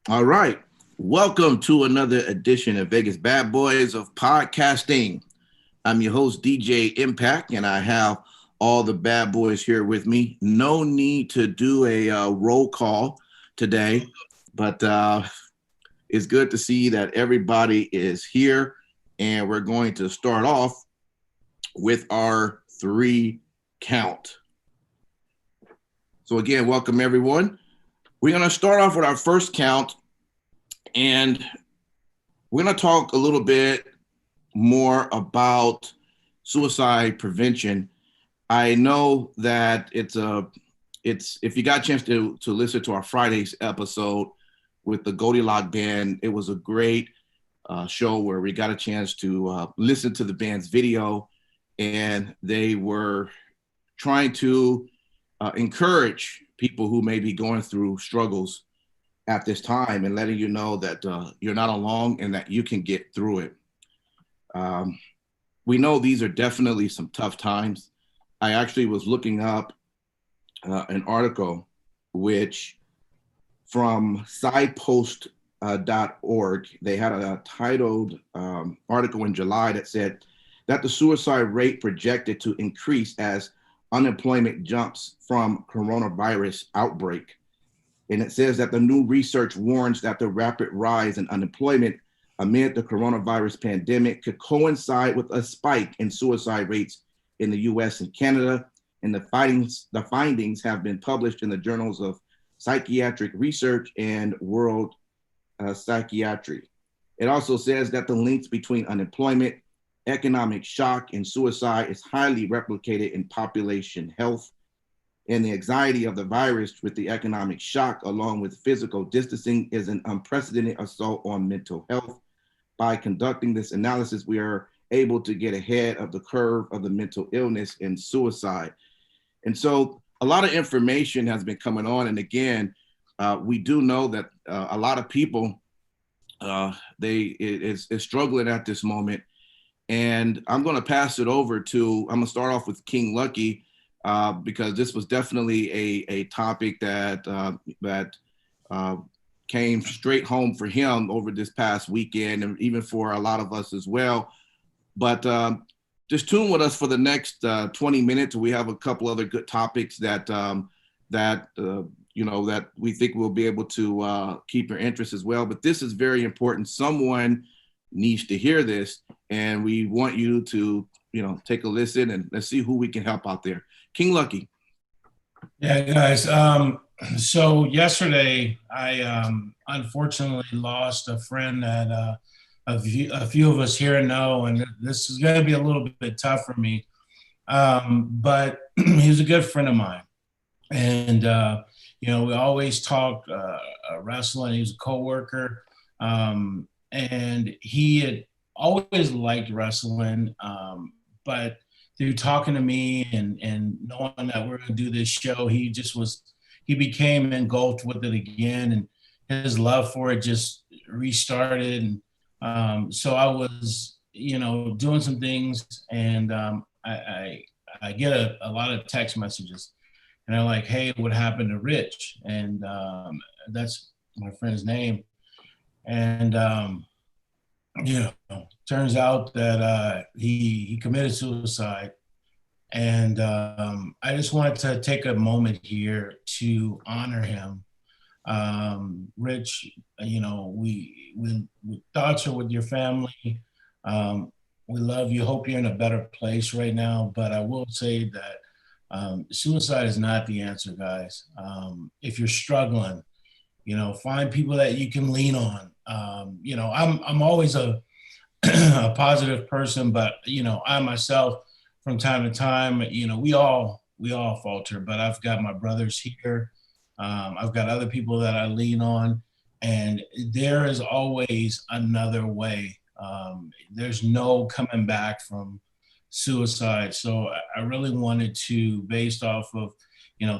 All right. Welcome to another edition of Vegas Bad Boys of Podcasting. I'm your host, DJ Impact, and I have all the bad boys here with me. No need to do a roll call today, but it's good to see that everybody is here. And we're going to start off with our three count. So, again, welcome everyone. We're going to start off with our first count, and we're going to talk a little bit more about suicide prevention. I know that it's if you got a chance to listen to our Friday's episode with the Goldilocks band, it was a great show where we got a chance to listen to the band's video, and they were trying to encourage people who may be going through struggles at this time and letting you know that you're not alone and that you can get through it. Um, we know these are definitely some tough times. I actually was looking up an article which from sidepost.org, they had a titled article in July that said that the suicide rate projected to increase as unemployment jumps from coronavirus outbreak. And it says that the new research warns that the rapid rise in unemployment amid the coronavirus pandemic could coincide with a spike in suicide rates in the US and Canada. And the findings have been published in the journals of Psychiatric Research and World Psychiatry. It also says that the links between unemployment, economic shock, and suicide is highly replicated in population health, and the anxiety of the virus with the economic shock, along with physical distancing, is an unprecedented assault on mental health. By conducting this analysis, we are able to get ahead of the curve of the mental illness and suicide. And so a lot of information has been coming on. And again, we do know that a lot of people, is struggling at this moment. And I'm going to pass it over to, I'm going to start off with King Lucky, because this was definitely a topic that came straight home for him over this past weekend, and even for a lot of us as well. But just tune with us for the next 20 minutes. We have a couple other good topics that we think we'll be able to keep your interest as well. But this is very important. Someone needs to hear this, and we want you to take a listen, and let's see who we can help out there. King Lucky. Yeah, guys. So yesterday, I unfortunately lost a friend that a few of us here know, and this is going to be a little bit tough for me. But he was a good friend of mine, and we always talked wrestling. He was a coworker, and he had always liked wrestling, but through talking to me and knowing that we're going to do this show, he became engulfed with it again, and his love for it just restarted. And so I was, doing some things, and I get a lot of text messages, and they're like, "Hey, what happened to Rich?" And that's my friend's name, and turns out that he committed suicide. And I just wanted to take a moment here to honor him. Rich, we thoughts are with your family. We love you. Hope you're in a better place right now. But I will say that suicide is not the answer, guys. If you're struggling, find people that you can lean on. I'm always a a positive person, but I myself, from time to time, we all falter. But I've got my brothers here. I've got other people that I lean on, and there is always another way. There's no coming back from suicide. So I really wanted to, based off of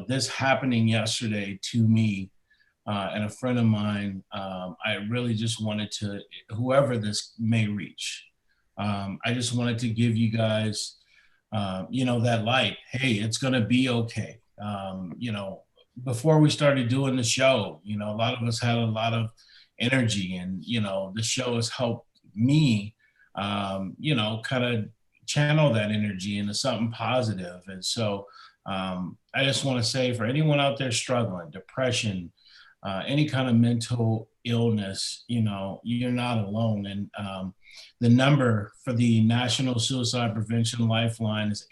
this happening yesterday to me, and a friend of mine, I really just wanted to, whoever this may reach, I just wanted to give you guys, that light. Hey, it's going to be okay. before we started doing the show. A lot of us had a lot of energy, and the show has helped me, kind of channel that energy into something positive. And so I just want to say, for anyone out there struggling, depression, any kind of mental illness, you're not alone. And the number for the National Suicide Prevention Lifeline is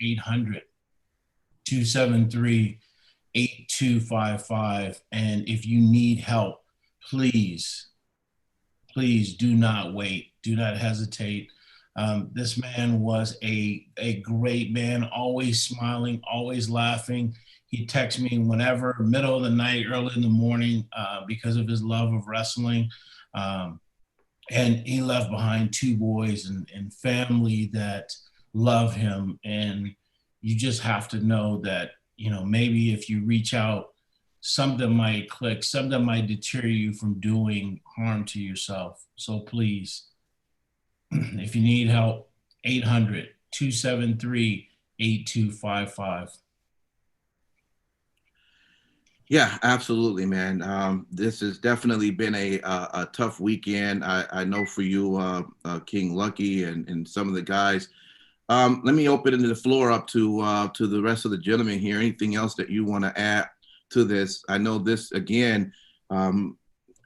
800-273-8255. And if you need help, please, please do not wait. Do not hesitate. This man was a great man, always smiling, always laughing. He'd text me whenever, middle of the night, early in the morning, because of his love of wrestling. And he left behind two boys and family that love him. And you just have to know that, maybe if you reach out, something might click, something might deter you from doing harm to yourself. So please, if you need help, 800-273-8255. Yeah, absolutely, man. This has definitely been a tough weekend. I know for you, King Lucky, and some of the guys. Let me open the floor up to the rest of the gentlemen here. Anything else that you want to add to this? I know this again.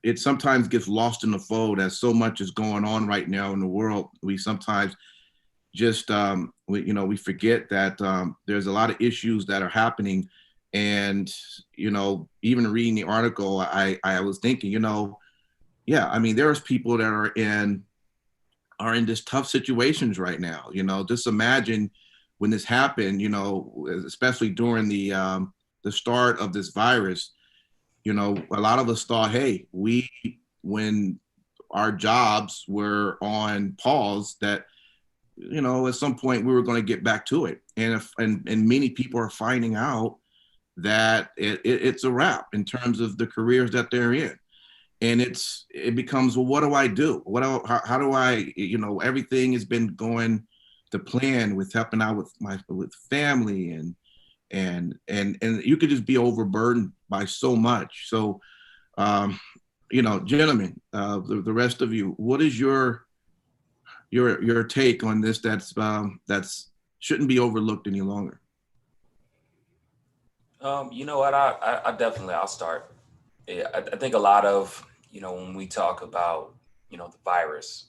It sometimes gets lost in the fold as so much is going on right now in the world. We sometimes just we forget that there's a lot of issues that are happening. And even reading the article, I was thinking, yeah, I mean, there's people that are in this tough situations right now. Just imagine when this happened, especially during the start of this virus. A lot of us thought, hey, when our jobs were on pause, that at some point we were going to get back to it. And many people are finding out that it's a wrap in terms of the careers that they're in. And it becomes, well, what do I do? How do I, everything has been going to plan with helping out with family and you could just be overburdened by so much. So, gentlemen, the rest of you, what is your take on this? That's shouldn't be overlooked any longer. You know what? I'll start. Yeah, I think a lot of, when we talk about, the virus,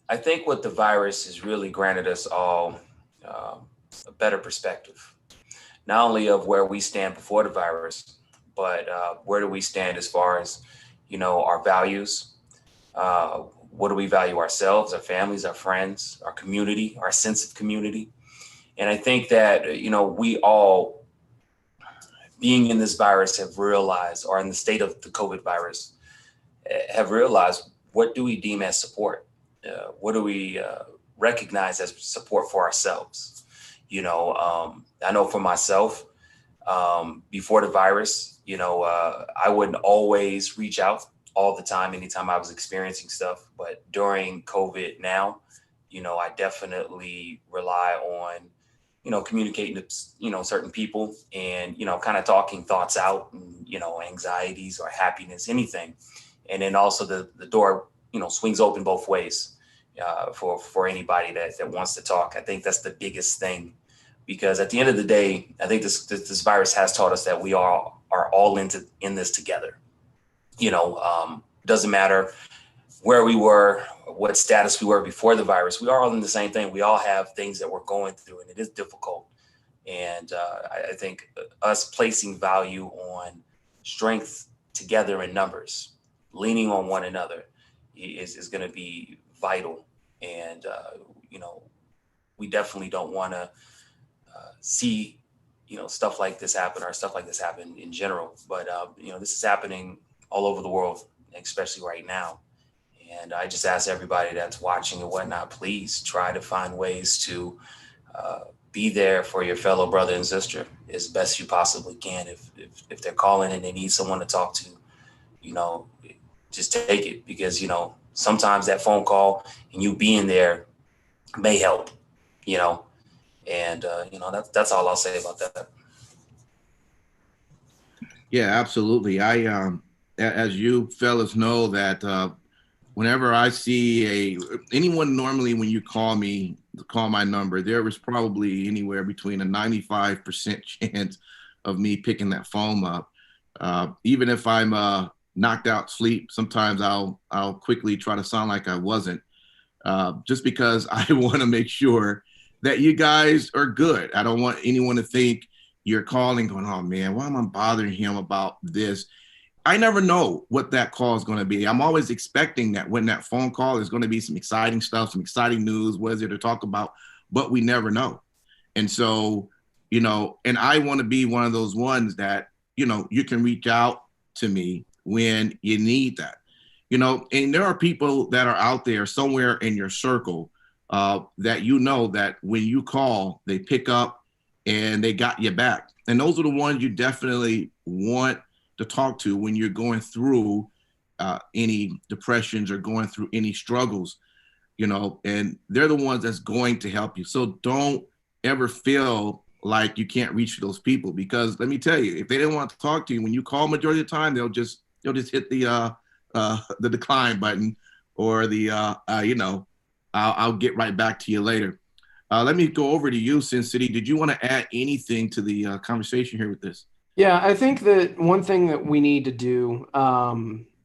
I think what the virus has really granted us all a better perspective, not only of where we stand before the virus, but where do we stand as far as, our values, what do we value ourselves, our families, our friends, our community, our sense of community. And I think that, we all, being in this virus, have realized, or in the state of the COVID virus, have realized, what do we deem as support? What do we recognize as support for ourselves? I know for myself, before the virus, I wouldn't always reach out all the time, anytime I was experiencing stuff. But during COVID now, I definitely rely on, communicating to, certain people and, kind of talking thoughts out, and, anxieties or happiness, anything. And then also the door, swings open both ways for anybody that wants to talk. I think that's the biggest thing, because at the end of the day, I think this virus has taught us that we are all in this together. Doesn't matter where we were, what status we were before the virus, we are all in the same thing. We all have things that we're going through, and it is difficult. And I think us placing value on strength together in numbers, leaning on one another is going to be vital. And, we definitely don't want to see, stuff like this happen, or stuff like this happen in general. But, this is happening all over the world, especially right now. And I just ask everybody that's watching and whatnot, please try to find ways to be there for your fellow brother and sister as best you possibly can. If they're calling and they need someone to talk to, just take it, because, sometimes that phone call and you being there may help, and, that's all I'll say about that. Yeah, absolutely. As you fellas know that whenever I see anyone normally when you call my number, there was probably anywhere between a 95% chance of me picking that phone up. Even if I'm knocked out sleep, sometimes I'll quickly try to sound like I wasn't, just because I want to make sure that you guys are good. I don't want anyone to think you're calling going, oh man, why am I bothering him about this? I never know what that call is going to be. I'm always expecting that when that phone call is going to be some exciting stuff, some exciting news, what is it to talk about, but we never know. And so, and I want to be one of those ones that, you can reach out to me when you need that, and there are people that are out there somewhere in your circle that that when you call, they pick up and they got your back. And those are the ones you definitely want to talk to when you're going through any depressions or going through any struggles, and they're the ones that's going to help you. So don't ever feel like you can't reach those people, because let me tell you, if they didn't want to talk to you when you call, majority of the time they'll just hit the decline button, or I'll get right back to you later. Let me go over to you, Sin City. Did you want to add anything to the conversation here with this? Yeah, I think that one thing that we need to do,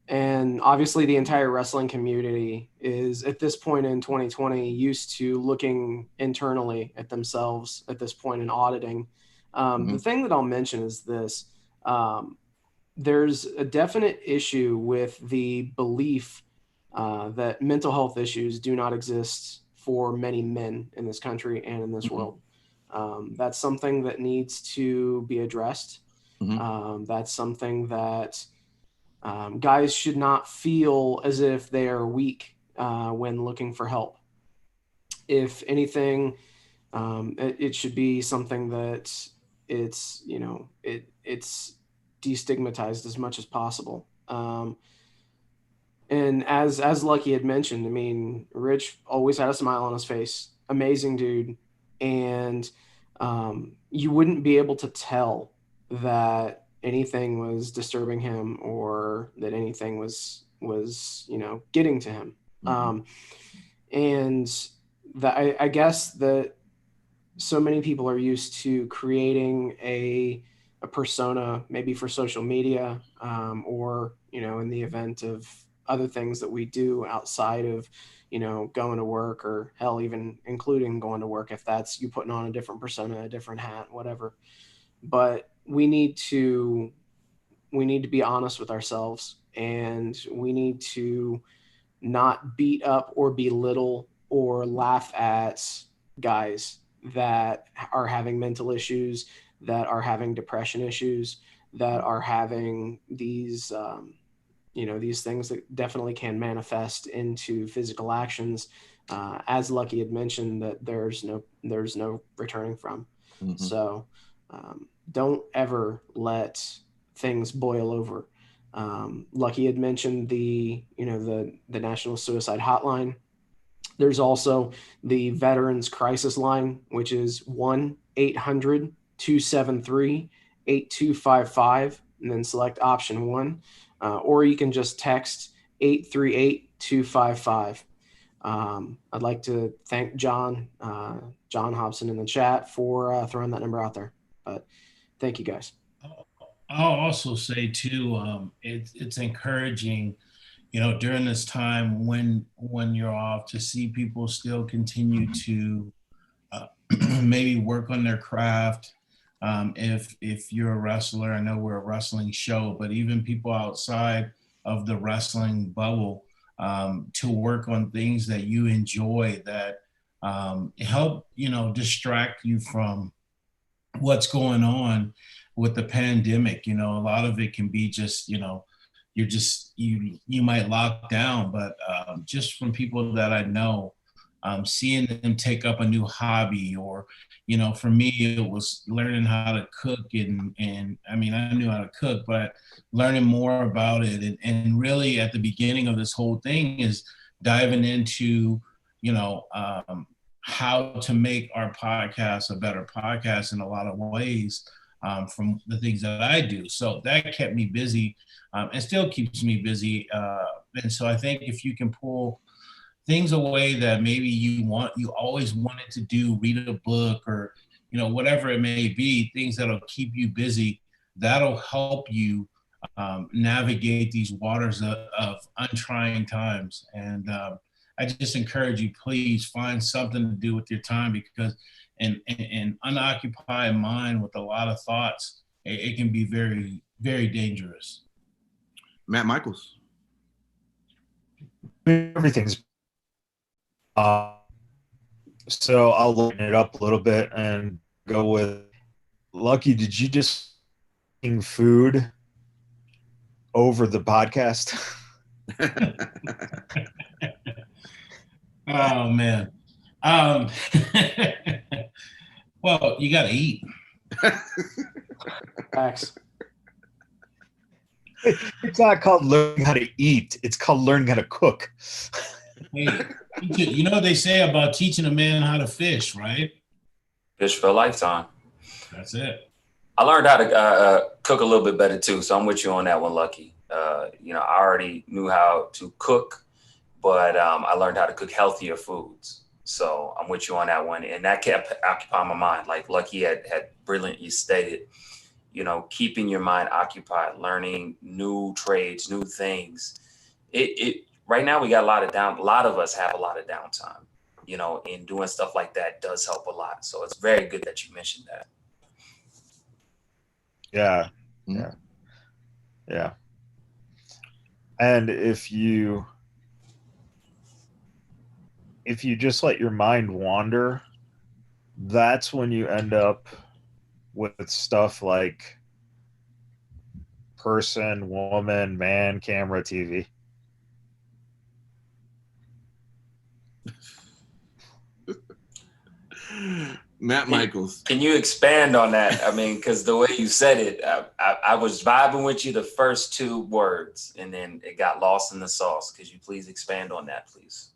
and obviously the entire wrestling community is at this point in 2020 used to looking internally at themselves at this point and auditing. The thing that I'll mention is this. There's a definite issue with the belief that mental health issues do not exist for many men in this country and in this world. That's something that needs to be addressed. That's something that guys should not feel as if they are weak when looking for help. If anything, it should be something that it's destigmatized as much as possible. And as Lucky had mentioned, I mean, Rich always had a smile on his face, amazing dude, and you wouldn't be able to tell that anything was disturbing him or that anything was getting to him. And that I guess that so many people are used to creating a persona, maybe for social media, or in the event of other things that we do outside of going to work, or hell, even including going to work, if that's you putting on a different persona, a different hat, whatever. But we need to be honest with ourselves, and we need to not beat up or belittle or laugh at guys that are having mental issues, that are having depression issues, that are having these these things that definitely can manifest into physical actions, as Lucky had mentioned, that there's no returning from. So don't ever let things boil over. Lucky had mentioned the National Suicide Hotline. There's also the Veterans Crisis Line, which is 1-800-273-8255, and then select option 1. Or you can just text 838-255. I'd like to thank John Hobson in the chat for throwing that number out there. But thank you, guys. I'll also say too, it's encouraging, during this time when you're off, to see people still continue to maybe work on their craft. If you're a wrestler, I know we're a wrestling show, but even people outside of the wrestling bubble, to work on things that you enjoy, that help, distract you from what's going on with the pandemic. A lot of it can be just, you might lock down, but just from people that I know, seeing them take up a new hobby, or, for me, it was learning how to cook, and I mean, I knew how to cook, but learning more about it. And really at the beginning of this whole thing is diving into, how to make our podcast a better podcast in a lot of ways. from the things that I do. So that kept me busy, and still keeps me busy. And so I think if you can pull things away that maybe you always wanted to do, read a book or, whatever it may be, things that'll keep you busy, that'll help you navigate these waters of untrying times. And I just encourage you, please find something to do with your time, because an unoccupied mind with a lot of thoughts, it can be very, very dangerous. Matt Michaels. Everything's so I'll lighten it up a little bit and go with Lucky. Did you just eating food over the podcast? Oh man. Well, you got to eat. Facts. It's not called learning how to eat. It's called learning how to cook. Hey, you know what they say about teaching a man how to fish, right? Fish for a lifetime. That's it. I learned how to cook a little bit better too, so I'm with you on that one, Lucky. I already knew how to cook, but I learned how to cook healthier foods. So I'm with you on that one, and that kept occupying my mind. Like Lucky had brilliantly stated, keeping your mind occupied, learning new trades, new things. It right now we got a lot of us have a lot of downtime, and doing stuff like that does help a lot. So it's very good that you mentioned that. Yeah. And if you just let your mind wander, that's when you end up with stuff like person, woman, man, camera, TV. Matt Michaels. Can you expand on that? I mean, because the way you said it, I was vibing with you the first two words, and then it got lost in the sauce. Could you please expand on that, please?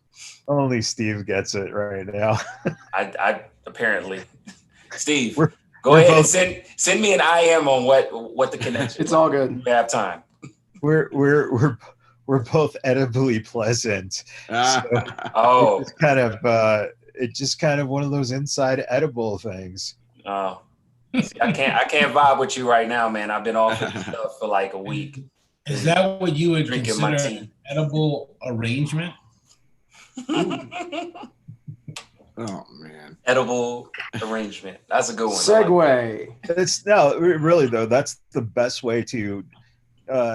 Only Steve gets it right now. I apparently, Steve, go ahead and send me an IM on what the connection. It's all good. We have time. We're both edibly pleasant. So Oh, it's just kind of one of those inside edible things. oh, see, I can't vibe with you right now, man. I've been off of stuff for like a week. Is that what you would Drinking my consider tea. an edible arrangement? Oh man. Edible arrangement. That's a good one. Segue. Really though, that's the best way to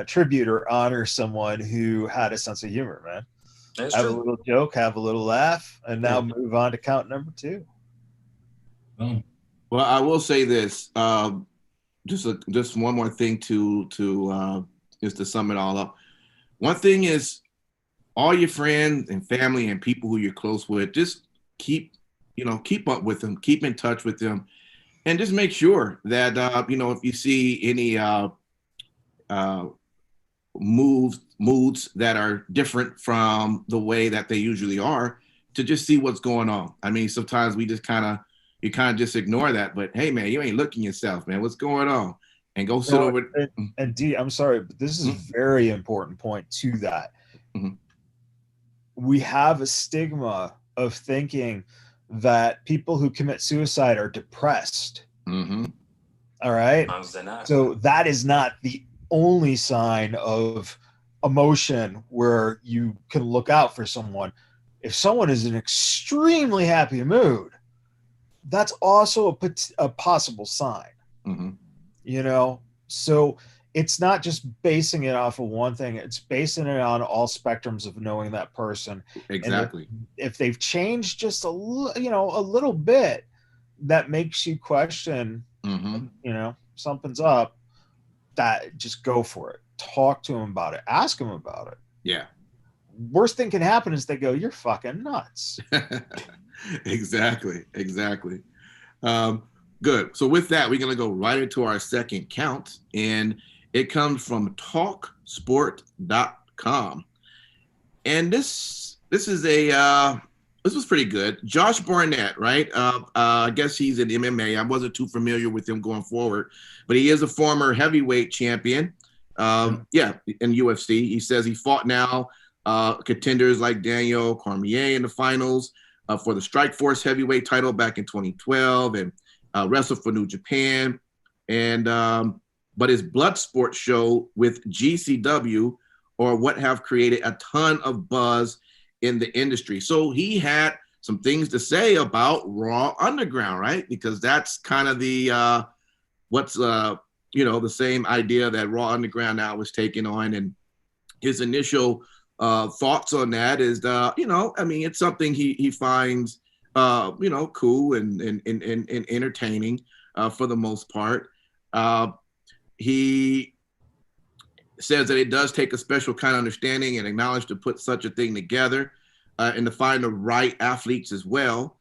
tribute or honor someone who had a sense of humor, man. That's have true. a little joke, have a little laugh, and now move on to count number 2. Boom. Well, I will say this. Just one more thing to just to sum it all up. One thing is, all your friends and family and people who you're close with, just keep up with them, keep in touch with them, and just make sure that if you see any moods that are different from the way that they usually are, to just see what's going on. I mean, sometimes we just kind of just ignore that, but hey man, you ain't looking yourself, man. What's going on? And go sit over. And D, I'm sorry, but this is a very important point to that. Mm-hmm. We have a stigma of thinking that people who commit suicide are depressed. Mm-hmm. All right. So that is not the only sign of emotion where you can look out for someone. If someone is in extremely happy mood, that's also a possible sign. Mm-hmm. So it's not just basing it off of one thing. It's basing it on all spectrums of knowing that person. Exactly. And if they've changed just a little bit, that makes you question, something's up, that just go for it. Talk to them about it. Ask them about it. Yeah. Worst thing can happen is they go, "You're fucking nuts." Exactly. Good. So with that, we're going to go right into our second count, and it comes from talksport.com. And this is a This was pretty good. Josh Barnett, right? I guess he's in MMA. I wasn't too familiar with him going forward, but he is a former heavyweight champion. In UFC. He says he fought now contenders like Daniel Cormier in the finals for the Strikeforce heavyweight title back in 2012 and wrestled for New Japan. And but his Bloodsport show with GCW or what have created a ton of buzz in the industry. So he had some things to say about Raw Underground, right? Because that's kind of the the same idea that Raw Underground now is taking on. And his initial thoughts on that is, it's something he finds, cool and entertaining for the most part. He says that it does take a special kind of understanding and acknowledge to put such a thing together and to find the right athletes as well.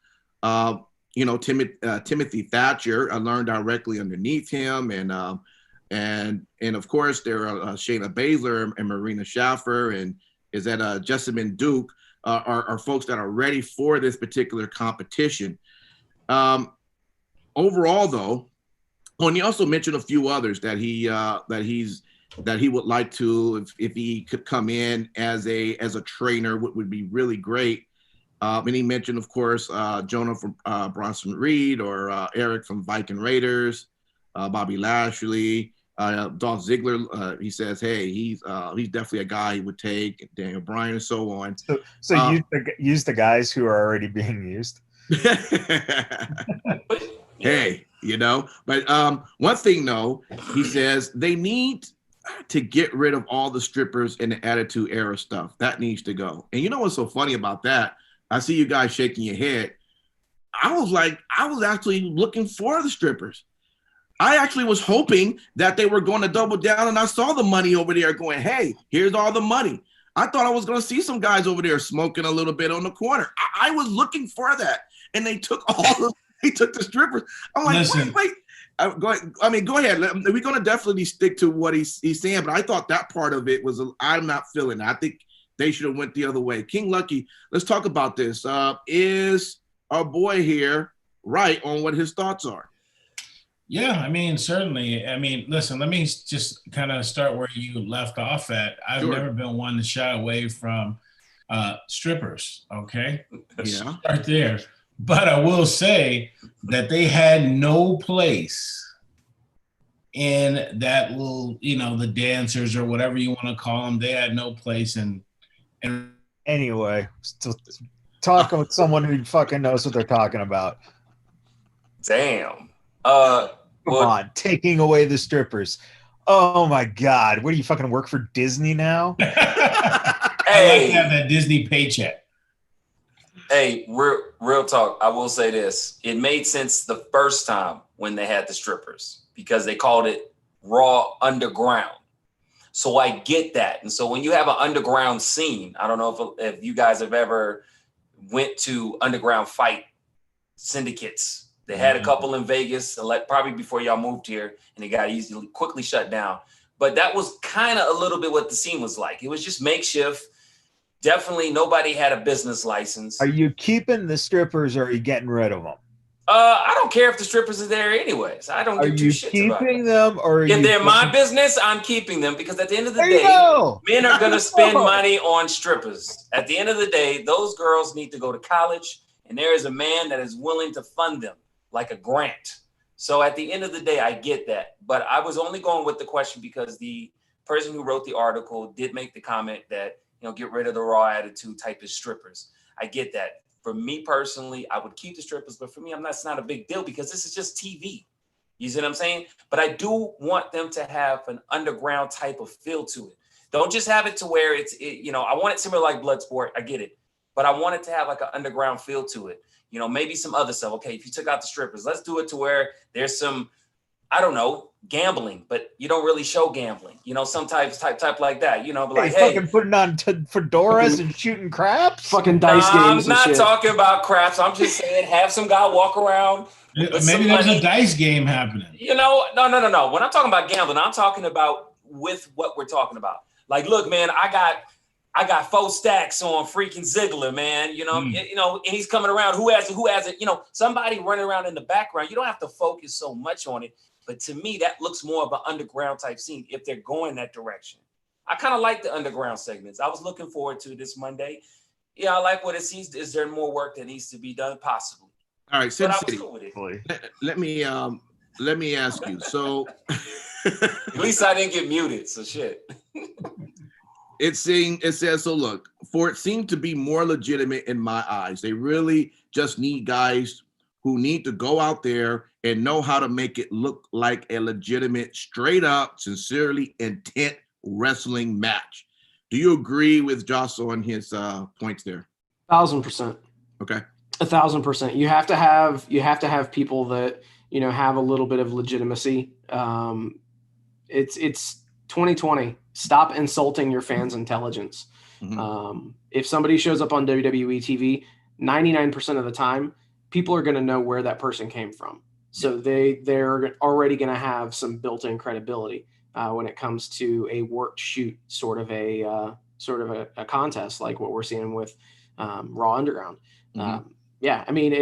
Timothy Thatcher learned directly underneath him, and of course there are Shayna Baszler and Marina Shaffer, and is that Jessamine Duke are folks that are ready for this particular competition. Overall, though, and he also mentioned a few others that he would like to, if he could come in as a trainer, would be really great. And he mentioned, of course, Jonah from Bronson Reed, or Eric from Viking Raiders, Bobby Lashley, Dolph Ziggler. He says, hey, he's definitely a guy he would take, Daniel Bryan, and so on. So use the guys who are already being used. Hey, but one thing, though, he says they need to get rid of all the strippers and the Attitude Era stuff. That needs to go. And you know what's so funny about that? I see you guys shaking your head. I was actually looking for the strippers. I actually was hoping that they were going to double down, and I saw the money over there going, hey, here's all the money. I thought I was going to see some guys over there smoking a little bit on the corner. I was looking for that, and they took the strippers. I'm like, listen, wait. Go ahead. We're going to definitely stick to what he's saying, but I thought that part of it was, I'm not feeling it. I think they should have went the other way. King Lucky, let's talk about this. Is our boy here right on what his thoughts are? Yeah, certainly. Listen, let me just kind of start where you left off at. I've never been one to shy away from strippers, okay? Yeah. Start there. But I will say that they had no place in that little, the dancers or whatever you want to call them. They had no place in. Anyway, talk with someone who fucking knows what they're talking about. Damn. Come on, taking away the strippers. Oh my God. What do you fucking work for Disney now? Hey, I like to have that Disney paycheck. Hey, real talk. I will say this. It made sense the first time when they had the strippers because they called it Raw Underground. So I get that. And so when you have an underground scene, I don't know if you guys have ever went to underground fight syndicates. They had a couple in Vegas, probably before y'all moved here, and it got quickly shut down. But that was kind of a little bit what the scene was like. It was just makeshift. Definitely nobody had a business license. Are you keeping the strippers or are you getting rid of them? I don't care if the strippers are there anyways. I don't give two shits about them. Are you keeping them or if they're my business, I'm keeping them because at the end of the day, men are going to spend money on strippers. At the end of the day, those girls need to go to college, and there is a man that is willing to fund them like a grant. So at the end of the day, I get that. But I was only going with the question because the person who wrote the article did make the comment that, get rid of the raw attitude type of strippers. I get that. For me personally, I would keep the strippers, but for me, that's not a big deal because this is just TV. You see what I'm saying? But I do want them to have an underground type of feel to it. Don't just have it to where I want it similar like Bloodsport. I get it. But I want it to have like an underground feel to it. Maybe some other stuff. Okay, if you took out the strippers, let's do it to where there's some, I don't know, gambling, but you don't really show gambling. Some type like that. But like, hey, fucking putting on fedoras and shooting craps. Fucking dice games. I'm not talking about craps. I'm just saying, have some guy walk around. Maybe there's a dice game happening. No. When I'm talking about gambling, I'm talking about with what we're talking about. Like, look, man, I got I got 4 stacks on freaking Ziggler, man. And he's coming around. Who has it? Somebody running around in the background. You don't have to focus so much on it. But to me, that looks more of an underground type scene if they're going that direction. I kind of like the underground segments. I was looking forward to this Monday. Yeah, I like what it sees. Is there more work that needs to be done? Possibly. All right, Sin City. Cool with it. Let me ask you. So at least I didn't get muted. So shit. It says so. Look, for it seemed to be more legitimate in my eyes. They really just need guys who need to go out there and know how to make it look like a legitimate, straight up, sincerely intent wrestling match. Do you agree with Josh on his points there? 1,000%. Okay. 1,000%. You have to have people that have a little bit of legitimacy. It's 2020. Stop insulting your fans' intelligence. Mm-hmm. If somebody shows up on WWE TV, 99% of the time, people are going to know where that person came from. So they're already going to have some built-in credibility when it comes to a worked shoot sort of a contest like what we're seeing with Raw Underground. Mm-hmm. I mean,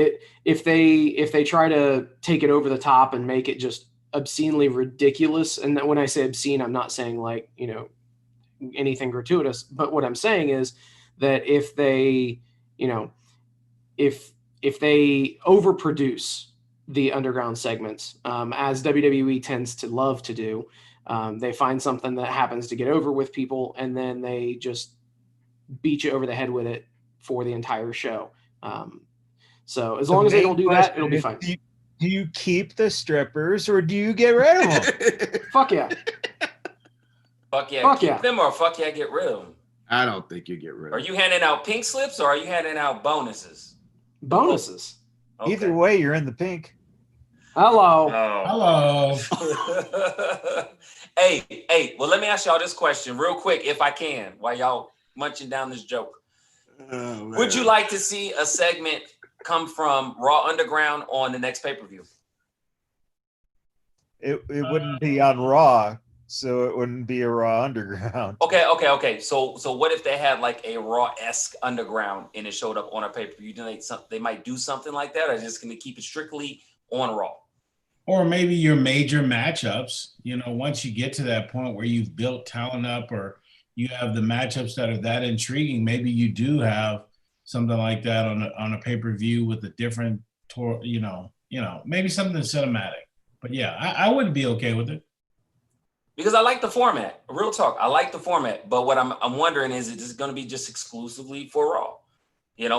if they try to take it over the top and make it just obscenely ridiculous, and that when I say obscene, I'm not saying like anything gratuitous, but what I'm saying is that if they if they overproduce the underground segments, as WWE tends to love to do, they find something that happens to get over with people, and then they just beat you over the head with it for the entire show. So as long as they don't do that, it'll be fine. Do you keep the strippers or do you get rid of them? Fuck yeah. Fuck yeah. Keep them or fuck yeah, get rid of them. I don't think you get rid of them. Are you handing out pink slips or are you handing out bonuses? Bonuses. Okay. Either way, you're in the pink. Hello. Oh. Hello. Hey, well, let me ask y'all this question real quick, if I can, while y'all munching down this joke. Oh, would you like to see a segment come from Raw Underground on the next pay-per-view? It wouldn't be on Raw, so it wouldn't be a Raw Underground. Okay. So what if they had like a Raw-esque Underground and it showed up on a pay-per-view? Do they might do something like that, or just going to keep it strictly on Raw? Or maybe your major matchups, once you get to that point where you've built talent up or you have the matchups that are that intriguing, maybe you do have something like that on a pay-per-view with a different tour, maybe something cinematic. But yeah, I would be okay with it. Because I like the format. Real talk, I like the format. But what I'm wondering is it going to be just exclusively for Raw?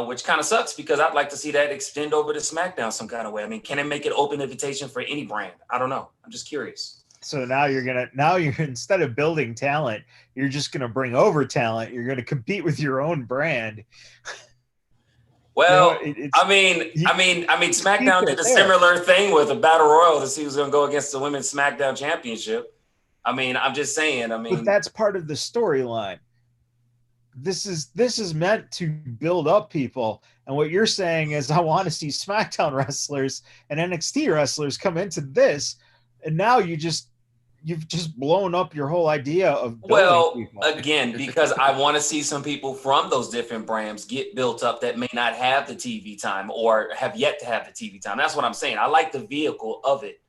Which kind of sucks because I'd like to see that extend over to SmackDown some kind of way. I mean, can it make it open invitation for any brand? I don't know. I'm just curious. So now you're instead of building talent, you're just gonna bring over talent. You're gonna compete with your own brand. Well, I mean, SmackDown did a similar thing with a battle royal to see who's gonna go against the Women's SmackDown Championship. I mean, I'm just saying. But that's part of the storyline. This is meant to build up people, and what you're saying is I want to see SmackDown wrestlers and NXT wrestlers come into this, and now you've just blown up your whole idea of people. Again, because I want to see some people from those different brands get built up that may not have the TV time or have yet to have the TV time. That's what I'm saying. I like the vehicle of it.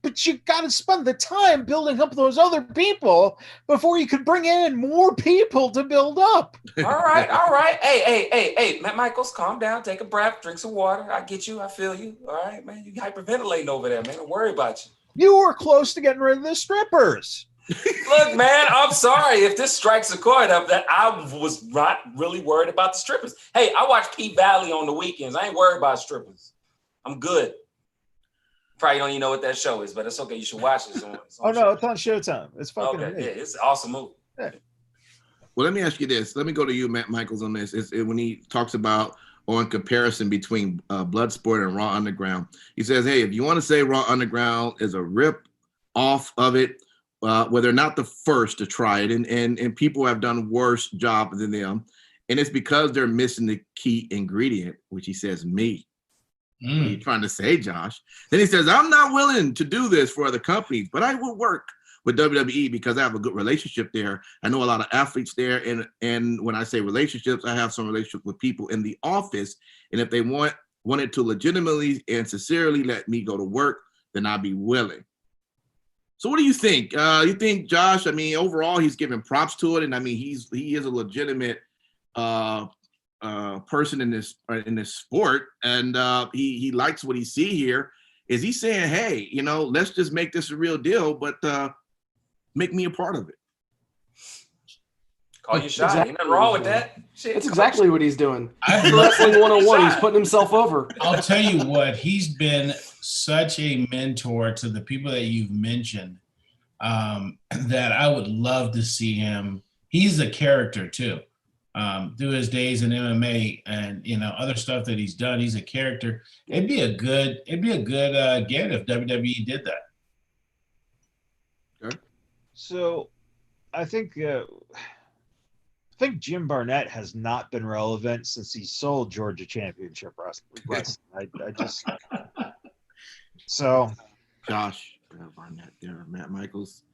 But you got to spend the time building up those other people before you could bring in more people to build up. All right. Hey, Matt Michaels, calm down. Take a breath. Drink some water. I get you. I feel you. All right, man. You hyperventilating over there, man. Don't worry about you. You were close to getting rid of the strippers. Look, man, I'm sorry if this strikes a chord up that I was not really worried about the strippers. Hey, I watch P-Valley on the weekends. I ain't worried about strippers. I'm good. Probably don't even know what that show is, but it's okay. You should watch it. It's on it's on Showtime. It's fucking amazing. Yeah, it's an awesome movie. Yeah. Well, let me ask you this. Let me go to you, Matt Michaels, on this. When he talks about on comparison between Bloodsport and Raw Underground, he says, hey, if you want to say Raw Underground is a rip off of it, well, they're not the first to try it, and people have done worse job than them, and it's because they're missing the key ingredient, which he says me. What are you trying to say, Josh? Then he says, I'm not willing to do this for other companies, but I will work with WWE because I have a good relationship there. I know a lot of athletes there, and when I say relationships, I have some relationships with people in the office, and if they wanted to legitimately and sincerely let me go to work, then I'd be willing. So what do you think? You think Josh? I mean, overall, he's giving props to it, and I mean, he is a legitimate person in this sport, and he likes what he see here. Is he saying, hey, let's just make this a real deal, but make me a part of it? Call your shot. Ain't nothing wrong with that. Shit, it's exactly what he's doing. Wrestling 101. He's putting himself over. I'll tell you what, he's been such a mentor to the people that you've mentioned that I would love to see him. He's a character too. Through his days in MMA and other stuff that he's done, he's a character. It'd be a good get if WWE did that. Okay. So, I think Jim Barnett has not been relevant since he sold Georgia Championship Wrestling. I just so Josh Barnett there, Matt Michaels.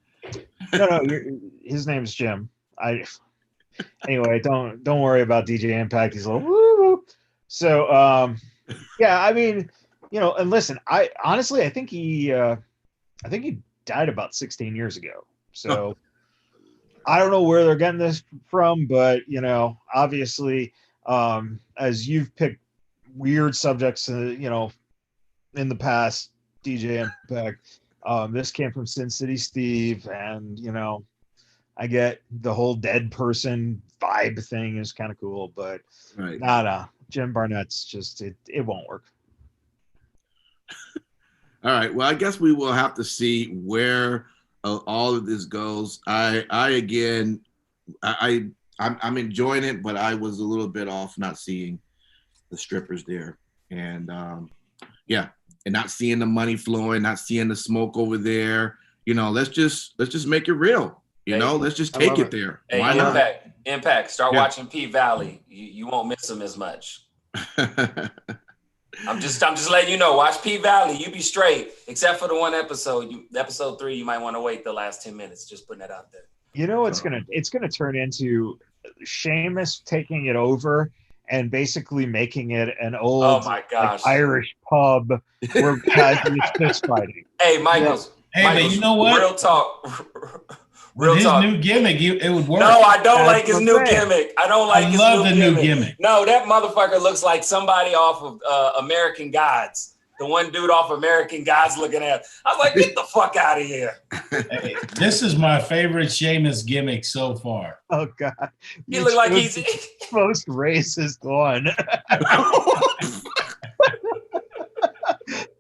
No, his name's Jim. Anyway, don't worry about DJ Impact. He's a little woo. So yeah, I mean, and listen, I honestly I think he died about 16 years ago. So I don't know where they're getting this from, but obviously, as you've picked weird subjects, in the past, DJ Impact, this came from Sin City Steve, and I get the whole dead person vibe thing is kind of cool, but right. Nah, Jim Barnett's just it won't work. All right. Well, I guess we will have to see where all of this goes. I'm enjoying it, but I was a little bit off not seeing the strippers there, and and not seeing the money flowing, not seeing the smoke over there. Let's just make it real. Let's just take it there. Hey, Why Impact. Start watching P Valley. You won't miss them as much. I'm just letting you know. Watch P Valley. You be straight, except for the one episode. Episode 3, you might want to wait the last 10 minutes. Just putting that out there. It's gonna turn into Sheamus taking it over and basically making it an old Irish pub where guys are fist fighting. Hey, Michaels. But you know what? Real talk. With his new gimmick, it would work. No, I don't like his new gimmick. I don't like his new gimmick. No, that motherfucker looks like somebody off of American Gods. The one dude off American Gods looking at. I was like, get the fuck out of here. Hey, this is my favorite Sheamus gimmick so far. Oh, God. He looked like he's most racist one.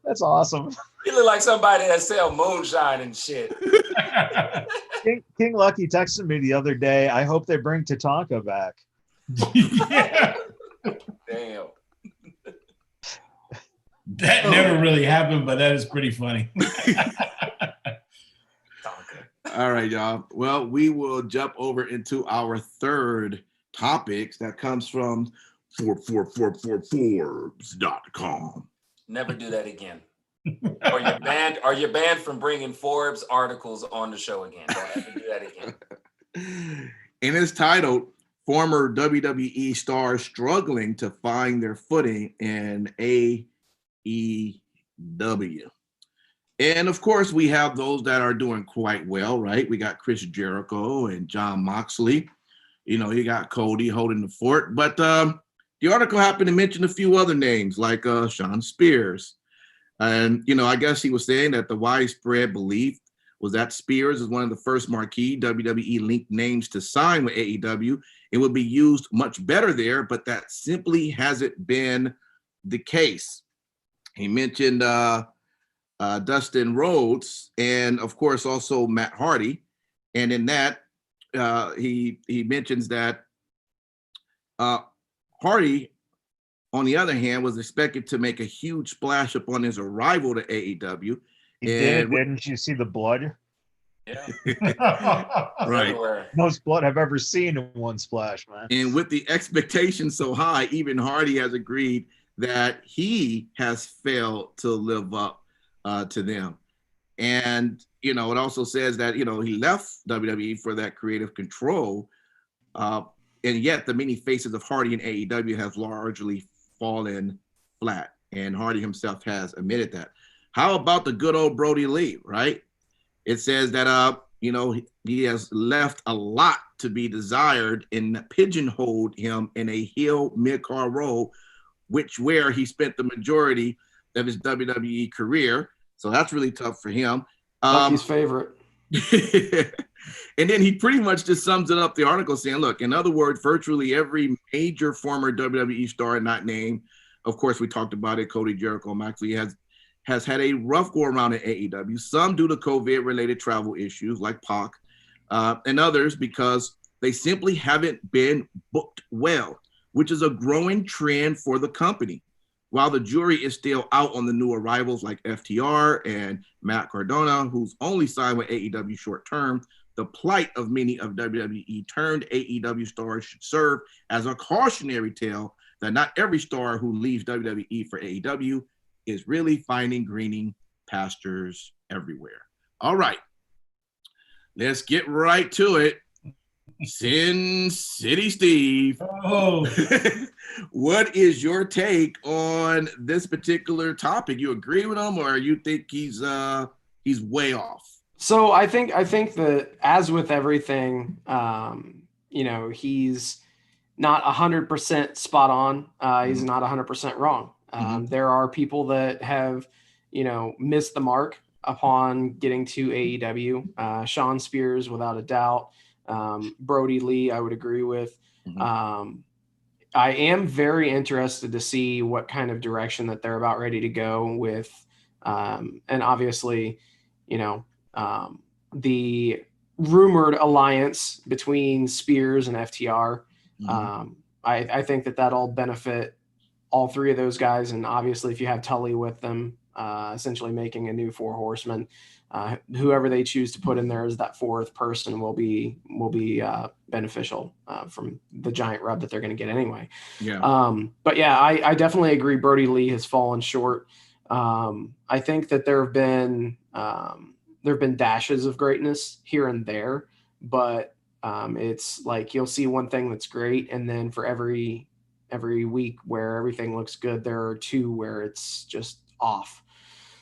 That's awesome. He looked like somebody that sell moonshine and shit. King Lucky texted me the other day. I hope they bring Tatanka back. Yeah. Damn. That never really happened, but that is pretty funny. All right, y'all. Well, we will jump over into our third topics that comes from Forbes.com. Never do that again. Or you're banned from bringing Forbes articles on the show again. Don't ever do that again. And it's titled, Former WWE Stars Struggling to Find Their Footing in AEW. And of course, we have those that are doing quite well, right? We got Chris Jericho and Jon Moxley. You got Cody holding the fort. But the article happened to mention a few other names like Shawn Spears. And, I guess he was saying that the widespread belief was that Spears is one of the first marquee WWE-linked names to sign with AEW. It would be used much better there, but that simply hasn't been the case. He mentioned Dustin Rhodes and, of course, also Matt Hardy. And in that, he mentions that Hardy, on the other hand, was expected to make a huge splash upon his arrival to AEW. Didn't you see the blood? Yeah. Right. Most blood I've ever seen in one splash, man. And with the expectation so high, even Hardy has agreed that he has failed to live up to them. And, you know, it also says that, you know, he left WWE for that creative control. And yet the many faces of Hardy in AEW have largely fallen flat. And Hardy himself has admitted that. How about the good old Brody Lee, right? It says that, you know, he has left a lot to be desired and pigeonholed him in a heel mid-card role, where he spent the majority of his WWE career. So that's really tough for him. Bucky's favorite. And then he pretty much just sums it up, the article, saying, look, in other words, virtually every major former WWE star not named, of course, we talked about it, Cody, Jericho, Moxley, has had a rough go around in AEW, some due to COVID-related travel issues like Pac, and others because they simply haven't been booked well, which is a growing trend for the company. While the jury is still out on the new arrivals like FTR and Matt Cardona, who's only signed with AEW short term, the plight of many of WWE turned AEW stars should serve as a cautionary tale that not every star who leaves WWE for AEW is really finding greening pastures everywhere. All right, let's get right to it. Sin City Steve. Oh. What is your take on this particular topic? You agree with him, or you think he's way off? So I think that, as with everything, you know, he's not 100% spot on. He's not 100% wrong. There are people that have, you know, missed the mark upon getting to AEW. Sean Spears, without a doubt. Brody Lee, I would agree with. I am very interested to see what kind of direction that they're about ready to go with. And obviously, you know, the rumored alliance between Spears and FTR. I think that that'll benefit all three of those guys. And obviously, if you have Tully with them, essentially making a new Four Horsemen, whoever they choose to put in there as that fourth person will be beneficial from the giant rub that they're going to get anyway. But yeah, I definitely agree. Brody Lee has fallen short. I think that there have been dashes of greatness here and there, but it's like you'll see one thing that's great, and then for every week where everything looks good, there are two where it's just off.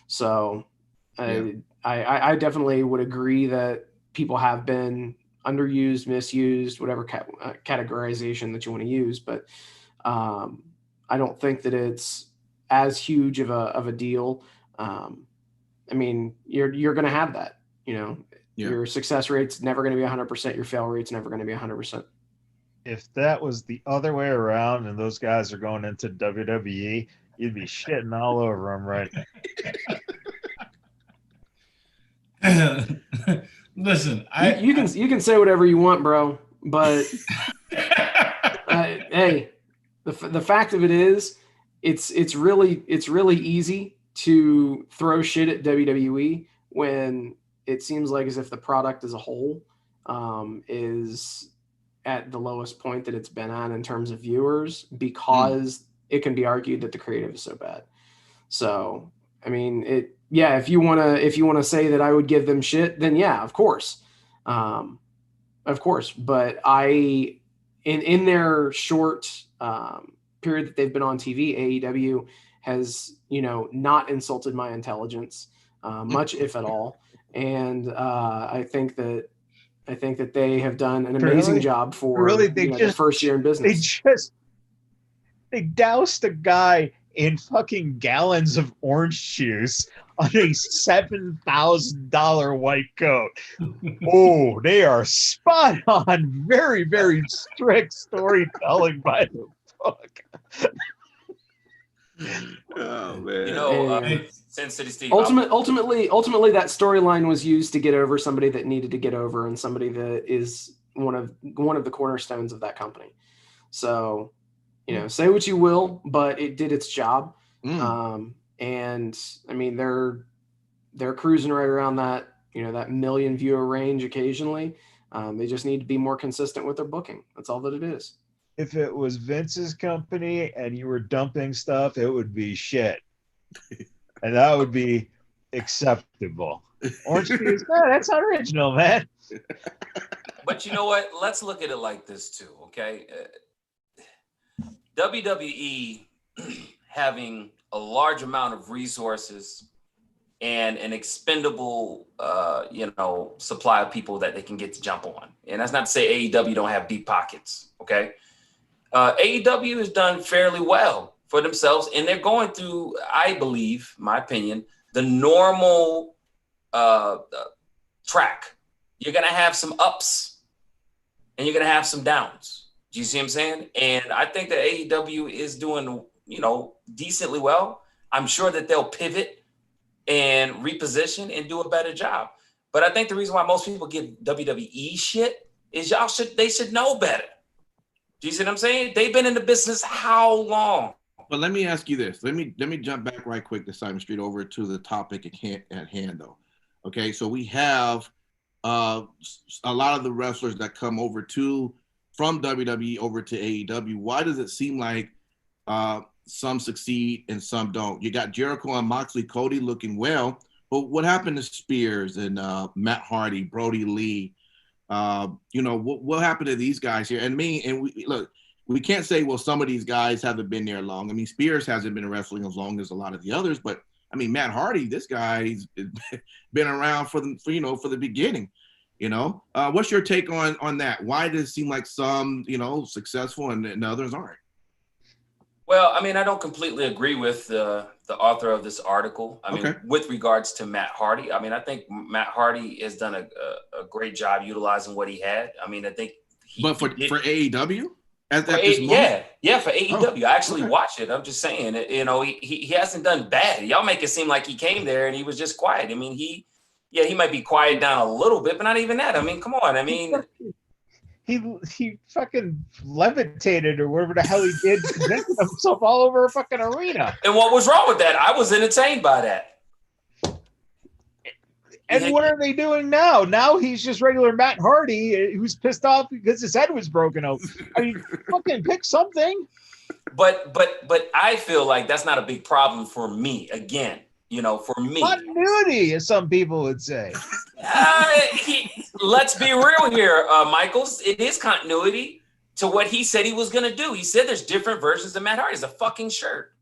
So I definitely would agree that people have been underused, misused, whatever categorization that you want to use. But I don't think that it's as huge of a deal. I mean, you're going to have that, you know, your success rate's never going to be 100%. Your fail rate's never going to be 100%. If that was the other way around and those guys are going into WWE, you'd be shitting all over them right now. Listen, you can say whatever you want, bro, but hey, the fact of it is, it's really easy to throw shit at WWE when it seems like as if the product as a whole is at the lowest point that it's been at in terms of viewers, because it can be argued that the creative is so bad. So, I mean, if you want to say that I would give them shit, then yeah, of course. But in their short period that they've been on TV, AEW has, you know, not insulted my intelligence much, if at all. And I think that they have done an amazing job for the first year in business. They doused a guy in fucking gallons of orange juice on a $7,000 white coat. Oh, they are spot on. Very, very strict storytelling by the book. Oh man! You know, Sin City Steve. Ultimately, that storyline was used to get over somebody that needed to get over, and somebody that is one of the cornerstones of that company. So, you know, say what you will, but it did its job. And I mean, they're cruising right around that, you know, that million viewer range occasionally. They just need to be more consistent with their booking. That's all that it is. If it was Vince's company and you were dumping stuff, it would be shit. And that would be acceptable. Orange Spears, no, that's not original, man. But you know what? Let's look at it like this too, okay? WWE having a large amount of resources and an expendable, supply of people that they can get to jump on. And that's not to say AEW don't have deep pockets, okay? AEW has done fairly well for themselves, and they're going through, I believe, my opinion, the normal track. You're going to have some ups and you're going to have some downs. Do you see what I'm saying? And I think that AEW is doing, decently well. I'm sure that they'll pivot and reposition and do a better job. But I think the reason why most people give WWE shit is they should know better. Do you see what I'm saying? They've been in the business how long? But let me ask you this. Let me jump back right quick to Simon Street over to the topic at hand, though. Okay, so we have a lot of the wrestlers that come over from WWE over to AEW. Why does it seem like some succeed and some don't? You got Jericho and Moxley, Cody looking well, but what happened to Spears and Matt Hardy, Brody Lee? What happened to these guys here? And we can't say, well, some of these guys haven't been there long. I mean, Spears hasn't been wrestling as long as a lot of the others, but I mean, Matt Hardy, this guy's been around for the beginning. What's your take on that? Why does it seem like some, successful and others aren't? Well, I mean, I don't completely agree with the author of this article. I mean, with regards to Matt Hardy, I mean, I think Matt Hardy has done a great job utilizing what he had. I mean, I think for AEW? For AEW. I actually watched it. I'm just saying, he hasn't done bad. Y'all make it seem like he came there and he was just quiet. I mean, he might be quiet down a little bit, but not even that. I mean, come on. I mean, he fucking levitated or whatever the hell he did, presented himself all over a fucking arena. And what was wrong with that? I was entertained by that. And what are they doing now? Now he's just regular Matt Hardy who's pissed off because his head was broken open. I mean, fucking pick something. But I feel like that's not a big problem for me. Again, for me. Continuity, as some people would say. Let's be real here, Michaels. It is continuity to what he said he was going to do. He said there's different versions of Matt Hardy. It's a fucking shirt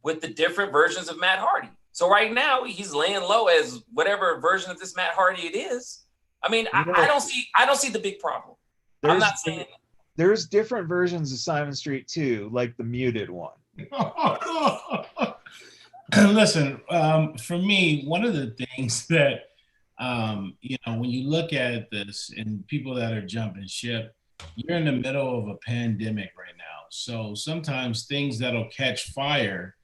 with the different versions of Matt Hardy. So right now he's laying low as whatever version of this Matt Hardy it is. I mean, I don't see the big problem. I'm not saying there's different versions of Simon Street too, like the muted one. Listen, for me, one of the things that when you look at this and people that are jumping ship, you're in the middle of a pandemic right now. So sometimes things that'll catch fire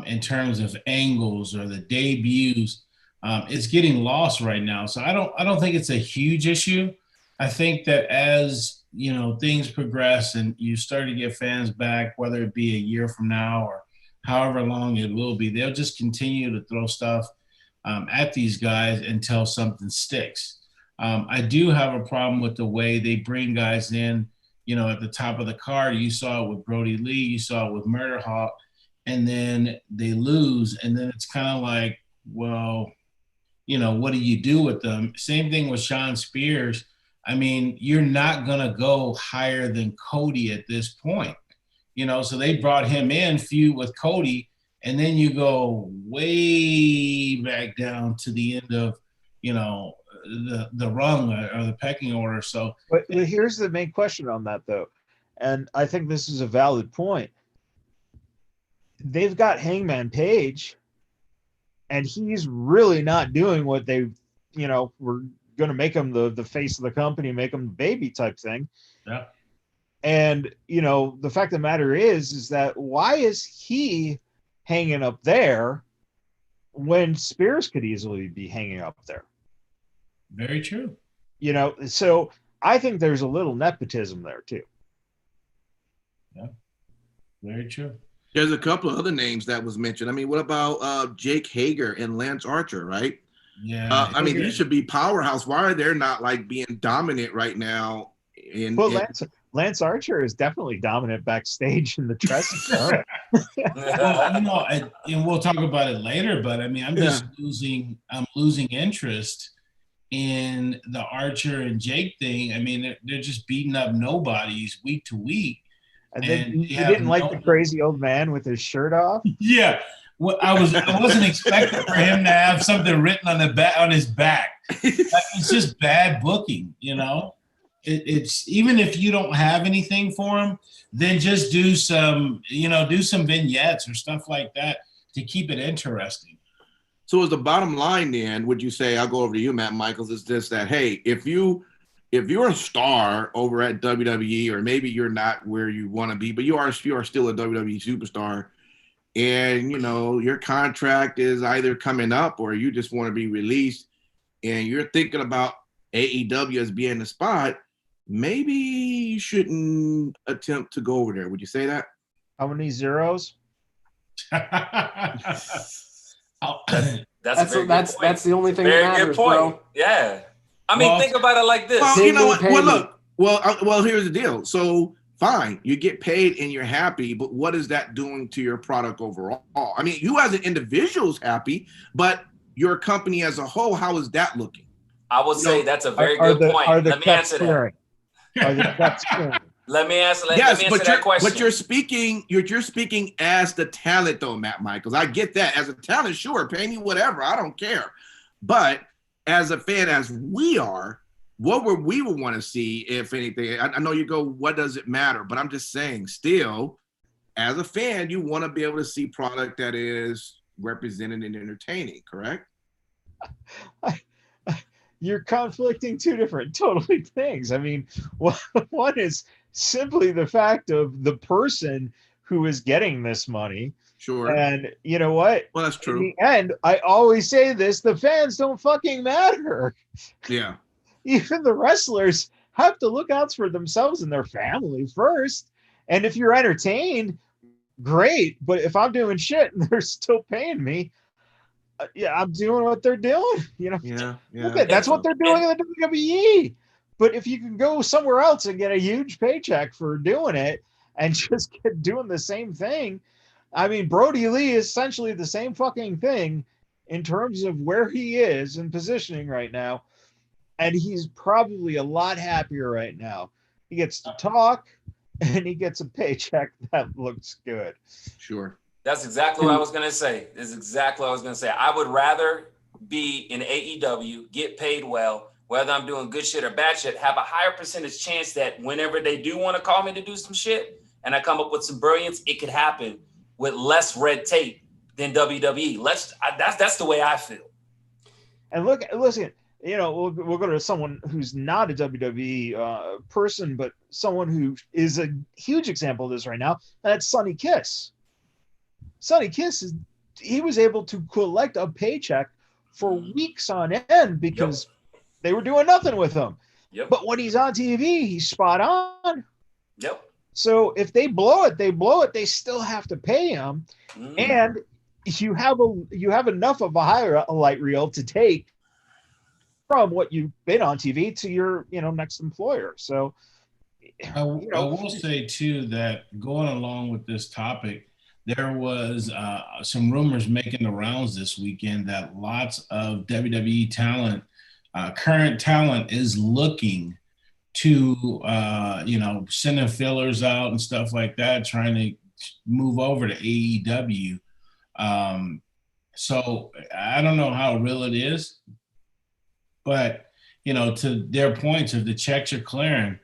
in terms of angles or the debuts, it's getting lost right now. So I don't think it's a huge issue. I think that as things progress and you start to get fans back, whether it be a year from now or however long it will be, they'll just continue to throw stuff at these guys until something sticks. I do have a problem with the way they bring guys in, at the top of the card. You saw it with Brody Lee, you saw it with Murder Hawk, and then they lose, and then it's kind of like, well, what do you do with them? Same thing with Sean Spears. I mean, you're not going to go higher than Cody at this point. So they brought him in, feud with Cody, and then you go way back down to the end of, the rung or the pecking order. So, but here's the main question on that, though, and I think this is a valid point. They've got Hangman Page, and he's really not doing what they, were going to make him the face of the company, make him the baby type thing. Yeah. And, the fact of the matter is that why is he hanging up there when Spears could easily be hanging up there? Very true. So I think there's a little nepotism there too. Yeah, very true. There's a couple of other names that was mentioned. I mean, what about Jake Hager and Lance Archer, right? Yeah. I mean, these should be powerhouse. Why are they not like being dominant right now? Lance Archer is definitely dominant backstage in the dressing room. Well, and we'll talk about it later, but I mean, I'm losing interest in the Archer and Jake thing. I mean, they're just beating up nobodies week to week. And then you didn't like the crazy old man with his shirt off? Yeah. Well, I wasn't expecting for him to have something written on his back. It's just bad booking, you know. It's even if you don't have anything for him, then just do some vignettes or stuff like that to keep it interesting. So as the bottom line then, would you say, I'll go over to you, Matt Michaels, is this that, hey, if you're a star over at WWE, or maybe you're not where you want to be, but you are still a WWE superstar, and your contract is either coming up or you just want to be released, and you're thinking about AEW as being the spot, maybe you shouldn't attempt to go over there. Would you say that? How many zeros? That's the only thing that matters, bro. Yeah. I mean, think about it like this. Well, you know what? Well, look. Well, here's the deal. So, fine, you get paid and you're happy, but what is that doing to your product overall? I mean, you as an individual is happy, but your company as a whole, how is that looking? I would say that's a very good point. Let me answer that. Let me answer that question. But you're speaking as the talent, though, Matt Michaels. I get that. As a talent, sure, pay me whatever. I don't care. But as a fan, as we are, what would we want to see, if anything? I know you go, what does it matter? But I'm just saying, still, as a fan, you want to be able to see product that is represented and entertaining, correct? You're conflicting two different totally things. I mean, one is simply the fact of the person who is getting this money. Sure. And you know what? Well, that's true. In the end, I always say this, the fans don't fucking matter. Yeah. Even the wrestlers have to look out for themselves and their family first. And if you're entertained, great. But if I'm doing shit and they're still paying me, I'm doing what they're doing. Yeah. Okay, that's what they're doing in the WWE. But if you can go somewhere else and get a huge paycheck for doing it and just doing the same thing, I mean, Brody Lee is essentially the same fucking thing in terms of where he is and positioning right now. And he's probably a lot happier right now. He gets to talk and he gets a paycheck that looks good. Sure. That's exactly what I was going to say. I would rather be in AEW, get paid well, whether I'm doing good shit or bad shit, have a higher percentage chance that whenever they do want to call me to do some shit and I come up with some brilliance, it could happen with less red tape than WWE. That's the way I feel. And listen, we'll go to someone who's not a WWE person, but someone who is a huge example of this right now. And that's Sonny Kiss. Sonny Kiss he was able to collect a paycheck for weeks on end because they were doing nothing with him. Yep. But when he's on TV, he's spot on. Yep. So if they blow it, they still have to pay him. And you have enough of a highlight reel to take from what you've been on TV to your next employer. So I will say too that going along with this topic, there was some rumors making the rounds this weekend that lots of WWE talent, current talent, is looking to sending fillers out and stuff like that, trying to move over to AEW. So I don't know how real it is, but to their points, if the checks are clearing,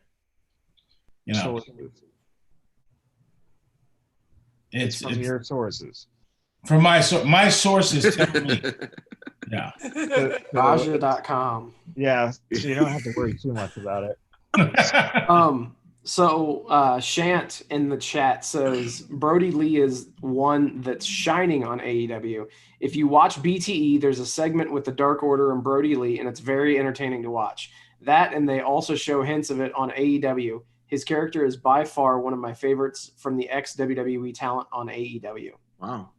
it's from your sources. From my sources tell me. Yeah. Raja.com. Yeah, so you don't have to worry too much about it. So Shant in the chat says Brody Lee is one that's shining on AEW. If you watch BTE, there's a segment with the Dark Order and Brody Lee, and it's very entertaining to watch. That, and they also show hints of it on AEW. His character is by far one of my favorites from the ex-WWE talent on AEW. Wow.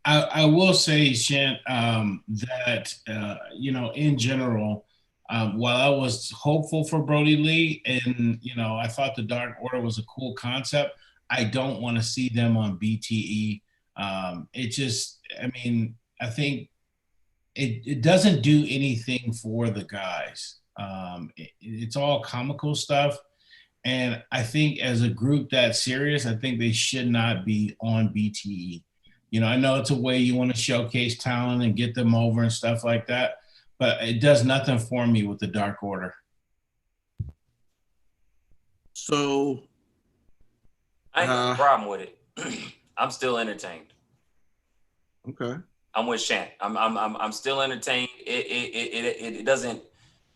I will say, Shant, that in general, While I was hopeful for Brody Lee, and I thought the Dark Order was a cool concept, I don't want to see them on BTE. I think it doesn't do anything for the guys. It's all comical stuff. And I think as a group that's serious, I think they should not be on BTE. I know it's a way you want to showcase talent and get them over and stuff like that, but it does nothing for me with the Dark Order. So I ain't got a problem with it. I'm still entertained. Okay. I'm with Shant. I'm still entertained. It doesn't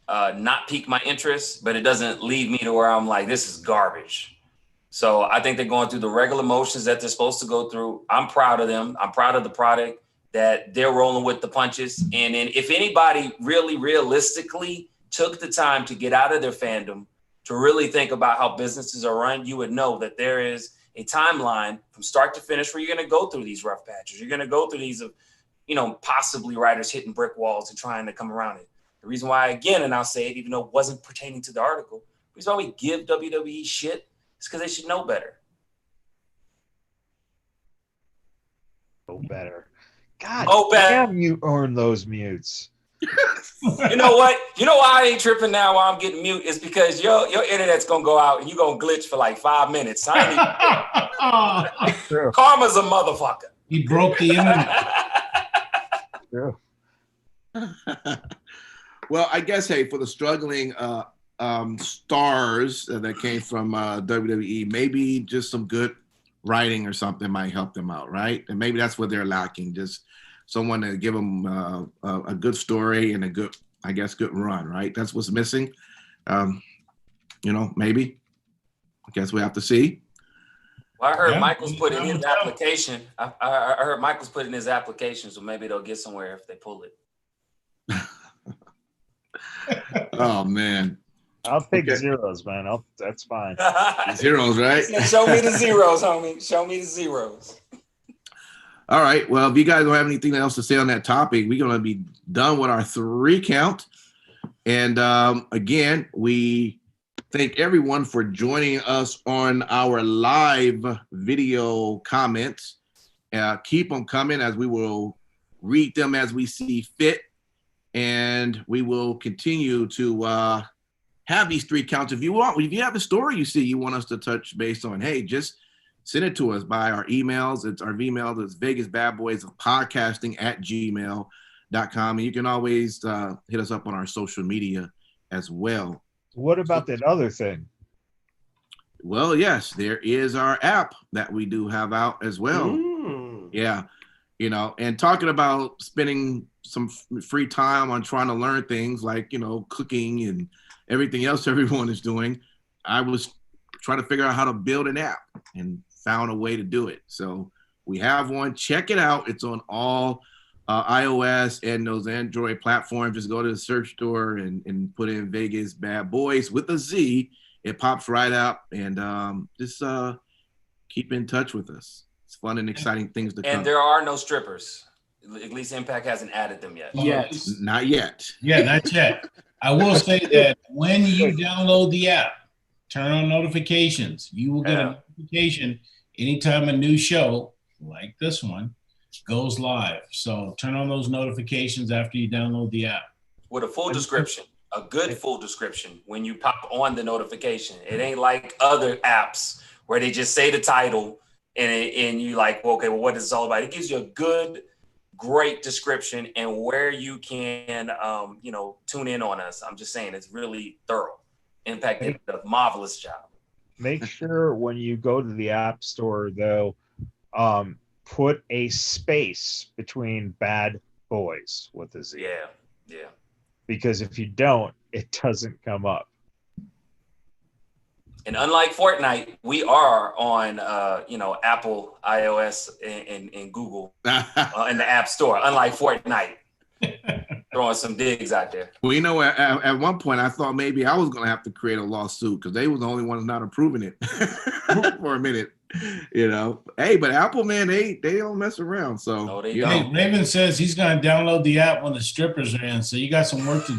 not pique my interest, but it doesn't leave me to where I'm like, this is garbage. So I think they're going through the regular motions that they're supposed to go through. I'm proud of them. I'm proud of the product that they're rolling with the punches. And then if anybody really realistically took the time to get out of their fandom to really think about how businesses are run, you would know that there is a timeline from start to finish where you're going to go through these rough patches. You're going to go through these, possibly writers hitting brick walls and trying to come around it. The reason why, again, and I'll say it, even though it wasn't pertaining to the article, the reason why we give WWE shit is because they should know better. Know better. God damn, you earn those mutes. You know what? You know why I ain't tripping now while I'm getting mute is because your internet's going to go out and you're going to glitch for like 5 minutes. Karma's a motherfucker. He broke the internet. True. Well, I guess, hey, for the struggling stars that came from WWE, maybe just some good writing or something might help them out, right? And maybe that's what they're lacking, just someone to give them a good story and a good run, right? That's what's missing. Maybe. I guess we have to see. Well, I heard Michael's put in his application. I heard Michael's put in his application, so maybe they'll get somewhere if they pull it. Oh man, I'll take zeros, man. That's fine. Zeros, right? Show me the zeros, homie. Show me the zeros. All right. Well, if you guys don't have anything else to say on that topic, we're gonna be done with our 3 count. And again, we thank everyone for joining us on our live video comments. Keep them coming as we will read them as we see fit. And we will continue to have these 3 counts. If you have a story you want us to touch base on, hey, just send it to us by our emails. Our email is vegasbadboysofpodcasting@gmail.com. And you can always hit us up on our social media as well. What about that other thing? Well, yes, there is our app that we do have out as well. Yeah. And talking about spending some free time on trying to learn things like, cooking and everything else everyone is doing. I was trying to figure out how to build an app and found a way to do it. So we have one. Check it out. It's on all iOS and those Android platforms. Just go to the search store and put in Vegas Bad Boys with a Z. It pops right up, and just keep in touch with us. It's fun and exciting things to come. And there are no strippers. At least Impact hasn't added them yet. Yes. Not yet. Yeah, not yet. I will say that when you download the app, turn on notifications. You will get a notification anytime a new show like this one goes live. So turn on those notifications after you download the app. With a full description, a good full description when you pop on the notification. It ain't like other apps where they just say the title and you like, well, okay, well, what is this all about? It gives you a good, great description and where you can, tune in on us. I'm just saying it's really thorough. Impact did a marvelous job. Make sure when you go to the App Store, though, put a space between Bad Boys with a Z. Yeah. Because if you don't, it doesn't come up. And unlike Fortnite, we are on, Apple, iOS, and Google in the App Store. Unlike Fortnite, throwing some digs out there. Well, at one point, I thought maybe I was going to have to create a lawsuit because they were the only ones not approving it for a minute. You know, hey, but Apple, man, they don't mess around. So No, they you don't. know. Raven says he's going to download the app when the strippers are in. So you got some work to do.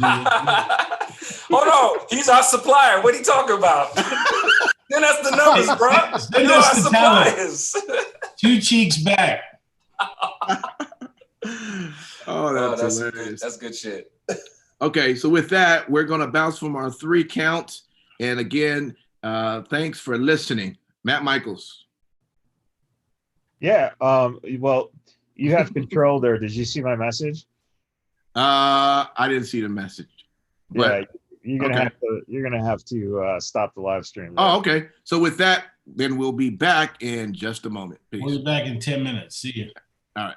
Hold on, he's our supplier. What are you talking about? Then that's the numbers, bro. Send You're us our the suppliers. 2 cheeks back. Oh, that's hilarious. That's good shit. Okay, so with that, we're going to bounce from our 3 counts. And again, thanks for listening. Matt Michaels. Yeah. Well, you have control there. Did you see my message? I didn't see the message. But, Yeah, you're gonna have to stop the live stream. There. Oh, okay. So with that, then we'll be back in just a moment. Peace. We'll be back in 10 minutes. See you. All right.